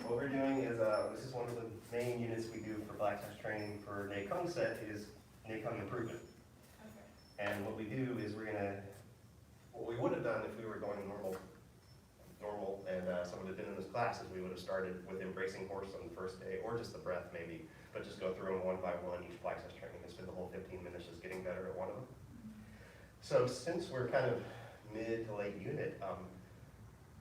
what we're doing is, this is one of the main units we do for black touch training for Nei Kung set is Nei Kung Improvement. Okay. And what we do is what we would have done if we were going normal, and someone had been in this class is we would have started with embracing horse on the first day, or just the breath maybe, but just go through them one by one, each black touch training, and spend the whole 15 minutes just getting better at one of them. So since we're kind of mid to late unit,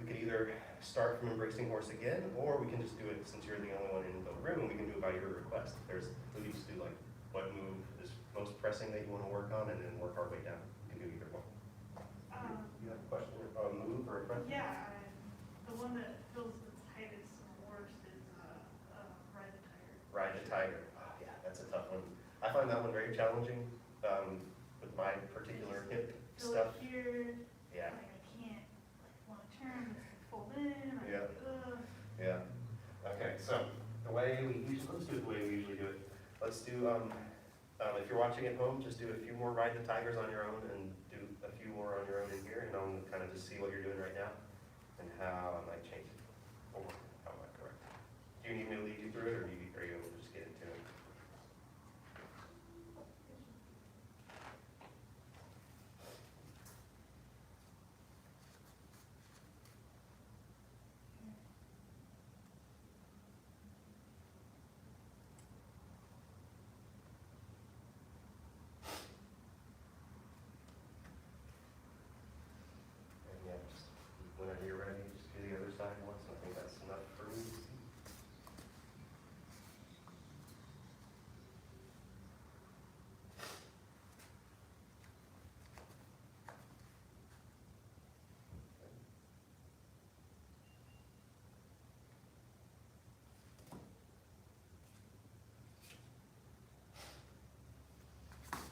we could either start from embracing horse again, or we can just do it, since you're the only one in the room, we can do it by your request. We can just do like what move is most pressing that you want to work on, and then work our way down. We can do either one. You have a question or a move or a question? Yeah, the one that feels the tightest and worst is ride the tiger. Ride the tiger. Oh, yeah, that's a tough one. I find that one very challenging with my particular hip Feel stuff. it here. Yeah. Like I can't want to turn, it's like fold in. Yeah. Ugh. Yeah. Okay, so let's do it the way we usually do it. Let's do, if you're watching at home, just do a few more ride the tigers on your own, and do a few more on your own in here, and I'm kind of just see what you're doing right now, and how I might change it, or how am I correct. Do you need me to lead you through it, or are you able to just get into it? And yeah, just whenever you're ready, just do the other side once. I think that's enough for me to see.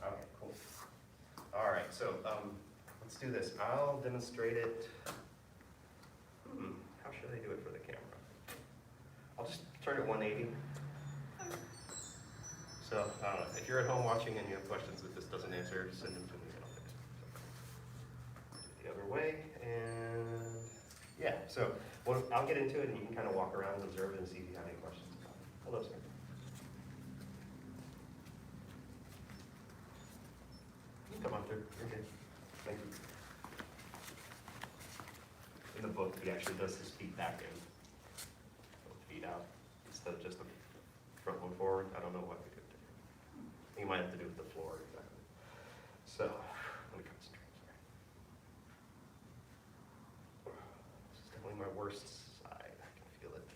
Okay, cool. All right, so let's do this. I'll demonstrate it. How should I do it for the camera? I'll just turn it 180. So, I don't know. If you're at home watching and you have questions that this doesn't answer, send them to me and I'll fix it. So, the other way, and yeah, so I'll get into it and you can kind of walk around and observe it and see if you have any questions. Hello, sir. You can come up there. You're good. Thank you. In the book, he actually does his feet back in, feet out, instead of just the front one forward. I don't know what we could do. You might have to do with the floor, exactly. So, let me concentrate. Sorry. This is definitely my worst side. I can feel it.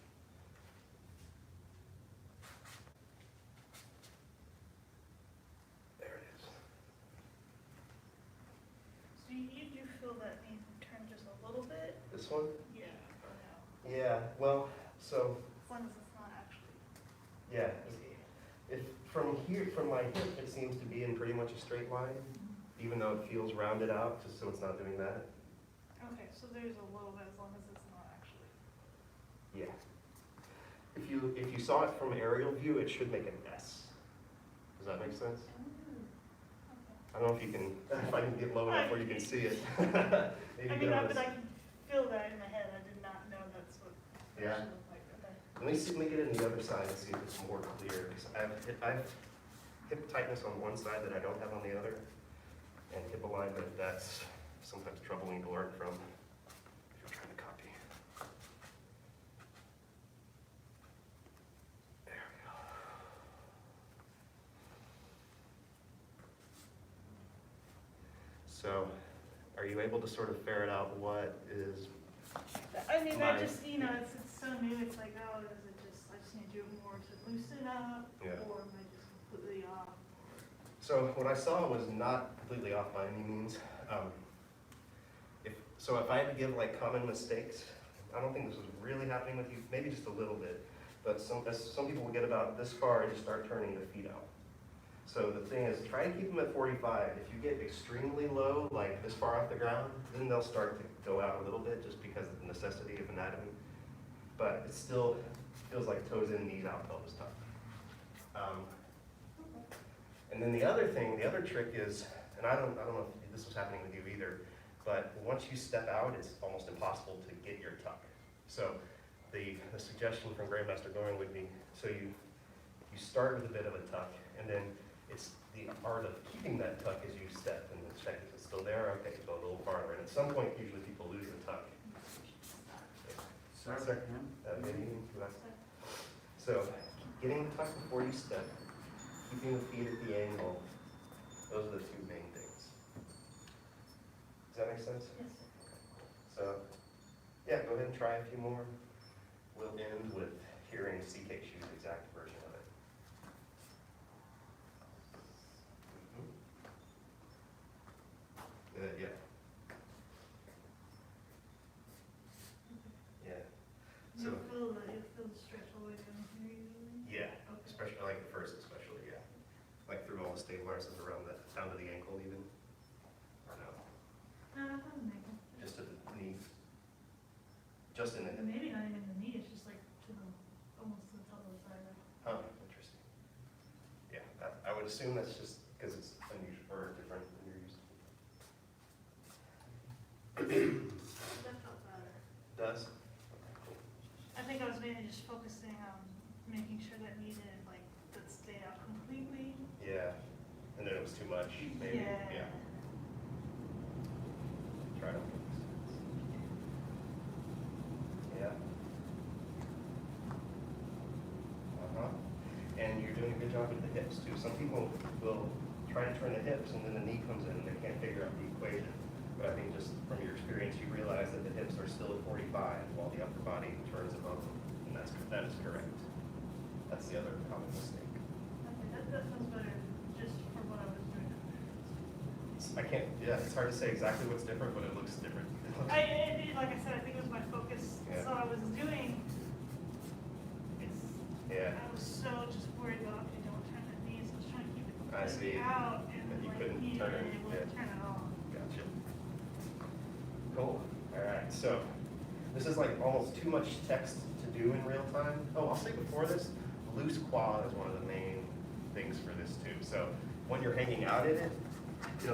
There it is. So you do feel that needs to turn just a little bit? This one? Yeah. Or no? Yeah, well, so, As long as it's not actually. yeah. If from here, from my hip, it seems to be in pretty much a straight line, even though it feels rounded out, just so it's not doing that. Okay, so there's a little bit as long as it's not actually. Yeah. If you saw it from aerial view, it should make an S. Does that make sense? Okay. I don't know if you can, if I can get low enough where you can see it. Maybe I get mean, on but this- I can feel that in my head. I did not know that's what it Yeah. should look like. Okay. Let me get it on the other side and see if it's more clear. 'Cause I have hip tightness on one side that I don't have on the other, and hip alignment that's sometimes troubling to learn from if you're trying to copy. There we go. So, are you able to sort of ferret out what is? I mean, My- I just, it's so new. It's like, oh, is it just, I just need to do it more to loosen it up? Yeah. Or am I just completely off? So what I saw was not completely off by any means. If I had to give like common mistakes, I don't think this was really happening with you, maybe just a little bit, but some people will get about this far and just start turning the feet out. So the thing is, try to keep them at 45. If you get extremely low, like this far off the ground, then they'll start to go out a little bit just because of the necessity of anatomy. But it still feels like toes in, knees out pelvis tuck. And then the other trick is, and I don't know if this was happening with you either, but once you step out, it's almost impossible to get your tuck. So the suggestion from Grandmaster Gohring would be, so you start with a bit of a tuck, and then it's the art of keeping that tuck as you step, and then check if it's still there, okay, go a little farther, and at some point, usually people lose the tuck. Sir? Maybe, so, getting the tuck before you step, keeping the feet at the angle, those are the two main things. Does that make sense? Yes. So, yeah, go ahead and try a few more. We'll end with hearing CK Shu's exact version of it. Yeah. Yeah. So, You'll feel the stretch all the way down here usually? yeah, Okay. especially like at first, especially, yeah. Like through all the stabilizers around the, down to the ankle even. Or no, No, that doesn't make it. just to the knee. Just in the hip. Maybe not even the knee, it's just like to the, almost to the top of the thigh. Like, Huh, interesting. Yeah, I would assume that's just because it's unusual or different than you're used to. that felt better. Does? I think I was mainly just focusing on making sure that knee didn't like, that stay out completely. Yeah, and then it was too much, maybe, yeah. Try to. Yeah. Uh-huh. And you're doing a good job with the hips too. Some people will try to turn the hips and then the knee comes in and they can't figure out the equation. But I think just from your experience, you realize that the hips are still at 45 while the upper body turns above them. And that is correct. That's the other common mistake. Okay, that sounds better, just for what I was doing. It's hard to say exactly what's different, but it looks different. Like I said, I think it was my focus. Yeah. So I was doing, Yeah. I was so just worried about, okay, don't turn the knees, I was trying to keep it I see. completely out, and And you like, couldn't it turn, wouldn't yeah. turn at all. Gotcha. Cool. All right. So this is like almost too much text to do in real time. Oh, I'll say before this, loose quad is one of the main things for this too. So when you're hanging out in it,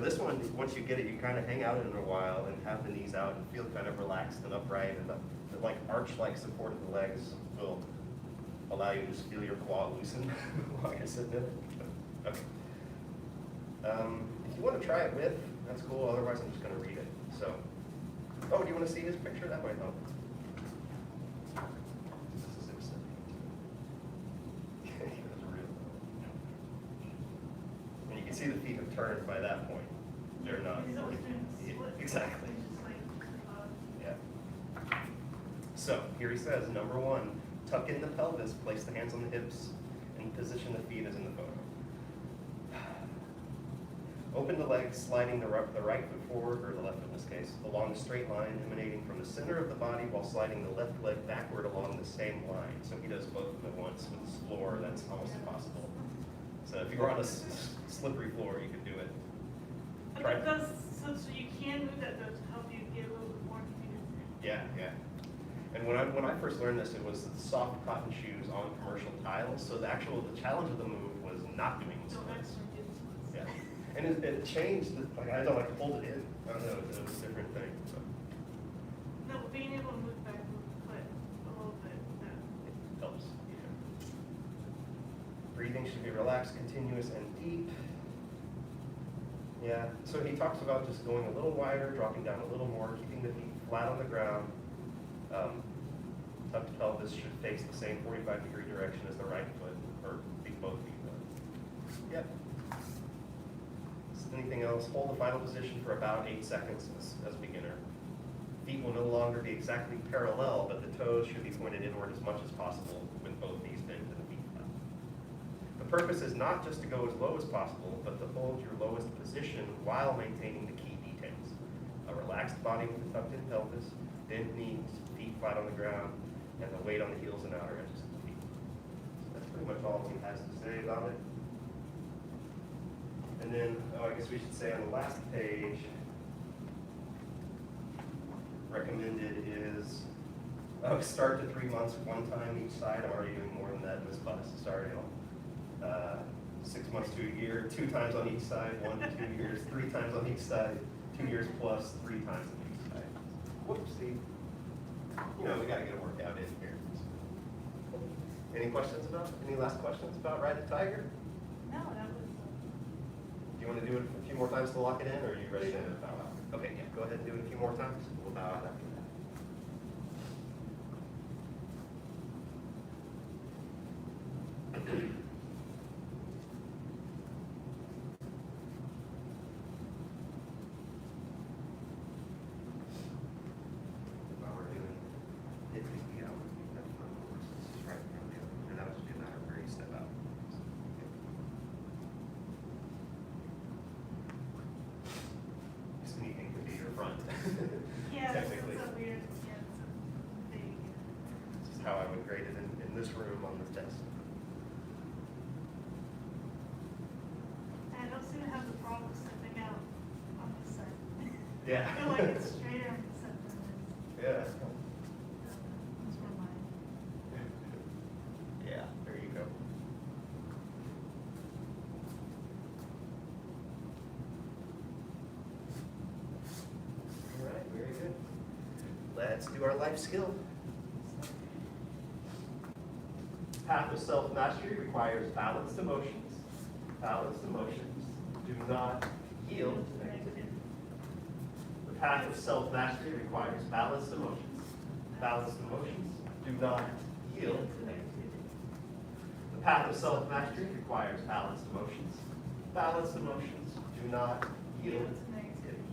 this one, once you get it, you kind of hang out in it a while and have the knees out and feel kind of relaxed and upright, and the like arch-like support of the legs will allow you to just feel your quad loosen while you're sitting in it. Okay. If you want to try it with, that's cool. Otherwise, I'm just going to read it. So, oh, do you want to see his picture? That might help. This is him sitting. He was real. And you can see the feet have turned by that point. They're not. He's always doing Yeah, split. exactly. He's just like, Yeah. So here he says, number 1, tuck in the pelvis, place the hands on the hips, and position the feet as in the photo. Open the legs, sliding the right foot forward, or the left foot in this case, along a straight line emanating from the center of the body while sliding the left leg backward along the same line. So he does both of them at once with this floor, that's almost impossible. So if you were on a slippery floor, you could do it. But Try- that does, so you can move that though to help you get a little bit more confidence. Yeah, yeah. And when I first learned this, it was soft cotton shoes on commercial tiles. So the challenge of the move was not doing So splits. actually do splits. Yeah. And it changed, like I don't like to hold it in. I don't know, it was a different thing. So No, but being able to move back the foot a little bit, that, it helps. Yeah. Breathing should be relaxed, continuous, and deep. Yeah, so he talks about just going a little wider, dropping down a little more, keeping the feet flat on the ground. Tucked pelvis should face the same 45-degree direction as the right foot, or both feet. Yep. Anything else? Hold the final position for about 8 seconds as a beginner. Feet will no longer be exactly parallel, but the toes should be pointed inward as much as possible with both knees bent and the feet flat. The purpose is not just to go as low as possible, but to hold your lowest position while maintaining the key details. A relaxed body with a tucked in pelvis, bent knees, feet flat on the ground, and the weight on the heels and outer edges of the feet. So that's pretty much all he has to say about it. And then, I guess we should say on the last page, recommended is start to 3 months, 1 time each side. I'm already doing more than that in this class. Sorry, 6 months to a year, 2 times on each side, 1 to 2 years, 3 times on each side, 2 years plus, 3 times on each side. Whoopsie. We got to get a workout in here. Any questions about, any last questions about Ride the Tiger? No, that was, Do you want to do it a few more times to lock it in, or are you ready to bow out? Okay, yeah, go ahead and do it a few more times. We'll bow out after that. While we're doing it, we out, that's not the horse, this is right in front of the other, and that'll just be a matter of where you step out. This meeting could be your front. yeah, that's Technically. a weird, yeah, it's a big, This is how I would grade it in this room on the test. I don't seem to have the problem stepping out on this side. Yeah. I feel like it's straighter on this side than it is. Yeah. That's where mine. Yeah, there you go. All right, very good. Let's do our life skill. Path of self-mastery requires balanced emotions. Balanced emotions do not yield to negativity. The path of self-mastery requires balanced emotions. Balanced emotions do not yield to negativity. The path of self-mastery requires balanced emotions. Balanced emotions do not yield to negativity.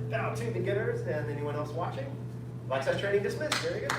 Now, to beginners and anyone else watching, life size training dismissed. Very good.